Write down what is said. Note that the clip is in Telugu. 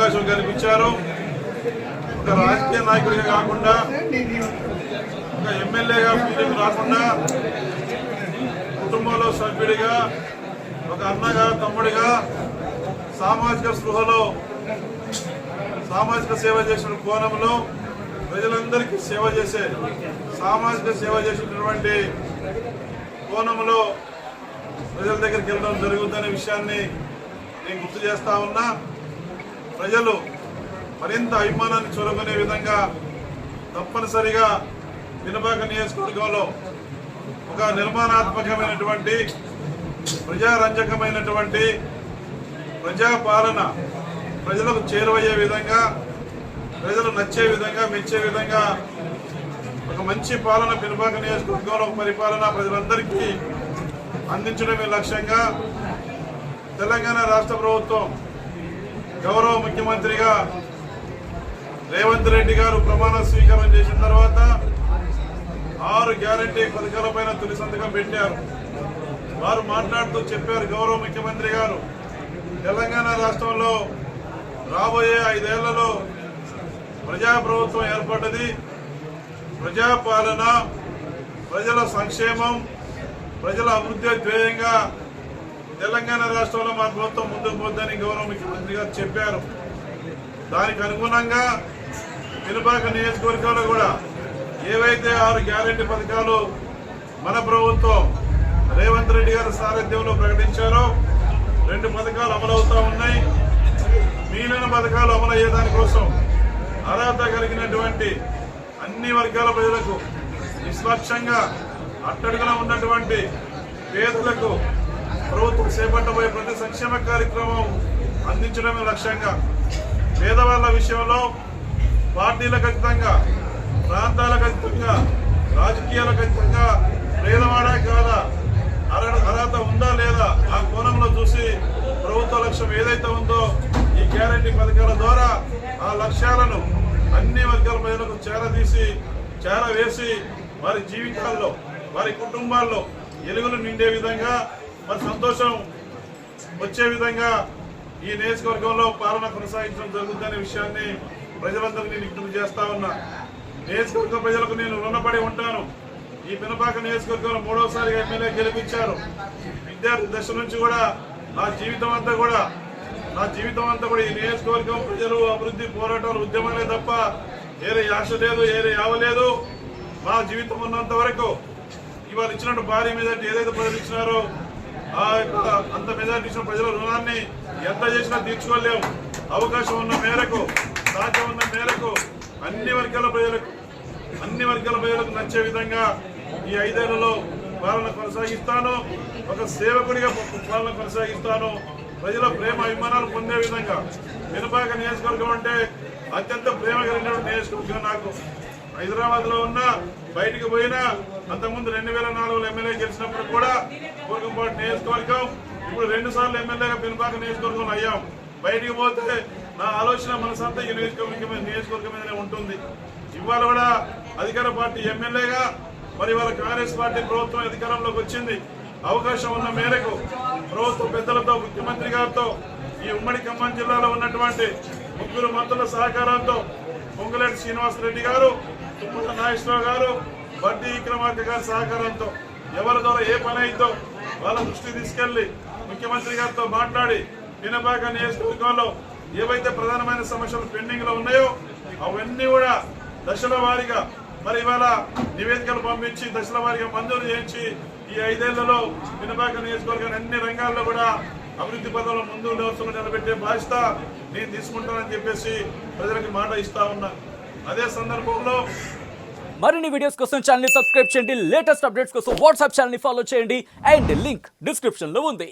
అవకాశం కల్పించారు. ఒక రాజకీయ నాయకుడిగా కాకుండా, ఒక ఎమ్మెల్యేగా ఫీలింగ్ రాకుండా, కుటుంబంలో సభ్యుడిగా, ఒక అన్నగా, తమ్ముడిగా, సామాజిక స్పృహలో సామాజిక సేవ చేసిన కోణంలో ప్రజలందరికీ సేవ చేసే సామాజిక సేవ చేసినటువంటి కోణంలో ప్రజల దగ్గరికి వెళ్ళడం జరుగుతుందనే విషయాన్ని నేను గుర్తు చేస్తా ఉన్నా. ప్రజలు మరింత అభిమానాన్ని చూరగొనే విధంగా తప్పనిసరిగా పినపాక నియోజకవర్గంలో ఒక నిర్మాణాత్మకమైనటువంటి ప్రజారంజకమైనటువంటి ప్రజాపాలన ప్రజలకు చేరువయ్యే విధంగా, ప్రజలు నచ్చే విధంగా, మెచ్చే విధంగా ఒక మంచి పాలన పినపాక నియోజకవర్గంలో పరిపాలన ప్రజలందరికీ అందించడమే లక్ష్యంగా తెలంగాణ రాష్ట్ర ప్రభుత్వం గౌరవ ముఖ్యమంత్రిగా రేవంత్ రెడ్డి గారు ప్రమాణ స్వీకారం చేసిన తర్వాత 6 గ్యారంటీ పథకాలపైన తొలి సంతకం పెట్టారు. వారు మాట్లాడుతూ చెప్పారు, గౌరవ ముఖ్యమంత్రి గారు, తెలంగాణ రాష్ట్రంలో రాబోయే 5 ఏళ్లలో ప్రజాప్రభుత్వం ఏర్పడ్డది. ప్రజాపాలన, ప్రజల సంక్షేమం, ప్రజల అభివృద్ధి ధ్యేయంగా తెలంగాణ రాష్ట్రంలో మా ప్రభుత్వం ముందుకు పోద్దని గౌరవ ముఖ్యమంత్రి గారు చెప్పారు. దానికి అనుగుణంగా పినపాక నియోజకవర్గంలో కూడా ఏవైతే 6 గ్యారెంటీ పథకాలు మన ప్రభుత్వం రేవంత్ రెడ్డి గారి సారథ్యంలో ప్రకటించారో 2 పథకాలు అమలవుతా ఉన్నాయి. మిగిలిన పథకాలు అమలయ్యే దానికోసం అర్హత కలిగినటువంటి అన్ని వర్గాల ప్రజలకు, నిష్పక్షంగా అట్టడుగున ఉన్నటువంటి పేదలకు ప్రభుత్వం చేపట్టబోయే ప్రతి సంక్షేమ కార్యక్రమం అందించడమే లక్ష్యంగా పేదవాళ్ల విషయంలో పార్టీలకు అతీతంగా, ప్రాంతాలకు అతీతంగా, రాజకీయాలకు అతీతంగా పేదవాడా కాదా, అర్హత ఉందా లేదా ఆ కోణంలో చూసి ప్రభుత్వ లక్ష్యం ఏదైతే ఉందో ఈ గ్యారంటీ పథకాల ద్వారా ఆ లక్ష్యాలను అన్ని వర్గాల ప్రజలకు చేరవేసి వారి జీవితాల్లో, వారి కుటుంబాల్లో ఎలుగులు నిండే విధంగా, మరి సంతోషం వచ్చే విధంగా ఈ నియోజకవర్గంలో పాలన కొనసాగించడం జరుగుతుందనే విషయాన్ని ప్రజలందరినీ విజ్ఞప్తి చేస్తా ఉన్నా. నియోజకవర్గ ప్రజలకు నేను రుణపడి ఉంటాను. ఈ పినపాక నియోజకవర్గంలో 3వసారిగా ఎమ్మెల్యే గెలిపించారు. విద్యార్థి దశ నుంచి కూడా నా జీవితం అంతా కూడా ఈ నియోజకవర్గం ప్రజలు అభివృద్ధి పోరాటాలు ఉద్యమాలే తప్ప ఏరే ఆశ లేదు, ఏరే యావలేదు. మా జీవితం ఉన్నంత వరకు ఇవాళ ఇచ్చినట్టు భారీ మెజార్టీ ఏదైతే ప్రజలు ఇచ్చినారో ఆ యొక్క అంత మెజార్టీ ఇచ్చిన ప్రజల రుణాన్ని ఎంత చేసినా తీర్చుకోలేము. అవకాశం ఉన్న మేరకు, సాధ్యం ఉన్న మేరకు అన్ని వర్గాల ప్రజలకు నచ్చే విధంగా ఈ 5 ఏళ్లలో పాలన కొనసాగిస్తాను. ఒక సేవకుడిగా పాలన కొనసాగిస్తాను. ప్రజల ప్రేమ అభిమానాలు పొందే విధంగా పినపాక నియోజకవర్గం అంటే అత్యంత ప్రేమ కలిగిన నియోజకవర్గం. నాకు హైదరాబాద్ లో ఉన్నా, బయటికి పోయినా, అంతకుముందు 2004లో ఎమ్మెల్యే గెలిచినప్పుడు కూడా కోరకంపాటి నియోజకవర్గం, ఇప్పుడు 2 సార్లు ఎమ్మెల్యేగా పినపాక నియోజకవర్గంలో అయ్యాం. బయటికి పోతే నా ఆలోచన మనసంతా ఈ నియోజకవర్గం మీదనే ఉంటుంది. ఇవాళ కూడా అధికార పార్టీ ఎమ్మెల్యేగా, మరి ఇవాళ కాంగ్రెస్ పార్టీ ప్రభుత్వం అధికారంలోకి వచ్చింది. అవకాశం ఉన్న మేరకు ప్రభుత్వ పెద్దలతో, ముఖ్యమంత్రి గారితో, ఈ ఉమ్మడి ఖమ్మం జిల్లాలో ఉన్నటువంటి 3 మంత్రుల సహకారంతో, పొంగులేటి శ్రీనివాసరెడ్డి గారు, తుమ్మల నాగేశ్వరరావు గారు, బడ్డీ విక్రమార్క గారి సహకారంతో ఎవరి ద్వారా ఏ పని అయిందో వాళ్ళ దృష్టికి తీసుకెళ్లి ముఖ్యమంత్రి గారితో మాట్లాడి పినపాక నియోజకవర్గంలో ఏవైతే ప్రధానమైన సమస్యలు పెండింగ్ లో ఉన్నాయో అవన్నీ కూడా దశల వారీగా మరి ఇవాళ నివేదికలు పంపించి దశల వారీగా మంజూరు చేయించి ఈ 5 ఏళ్లలో పినపాక నియోజకవర్గాన్ని అన్ని రంగాల్లో కూడా అభివృద్ధి పదంలో ముందు నిలబెట్టే బాధ్యత నేను తీసుకుంటానని చెప్పేసి ప్రజలకు మాట ఇస్తా ఉన్నా. అదే సందర్భంలో మరిన్ని వీడియోస్ కోసం ఛానల్ ని సబ్స్క్రైబ్ చేయండి. లేటెస్ట్ అప్డేట్స్ కోసం వాట్సాప్ ఛానల్ ని ఫాలో చేయండి. అండ్ లింక్ డిస్క్రిప్షన్ లో ఉంది.